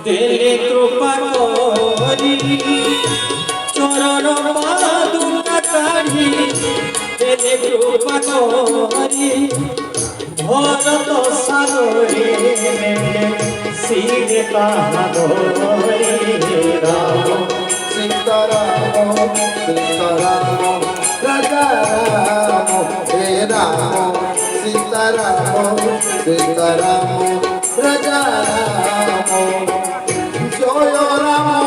দেলে কৃপা করি চরণ পাদুকা কাঢ়ি দেলে কৃপা করি ভরত সাগরে শিরে তাহারি রাম সীতারাম সীতারাম রাজা রাম হে রাম সীতারাম সীতারাম রাজা রাম জয় রাম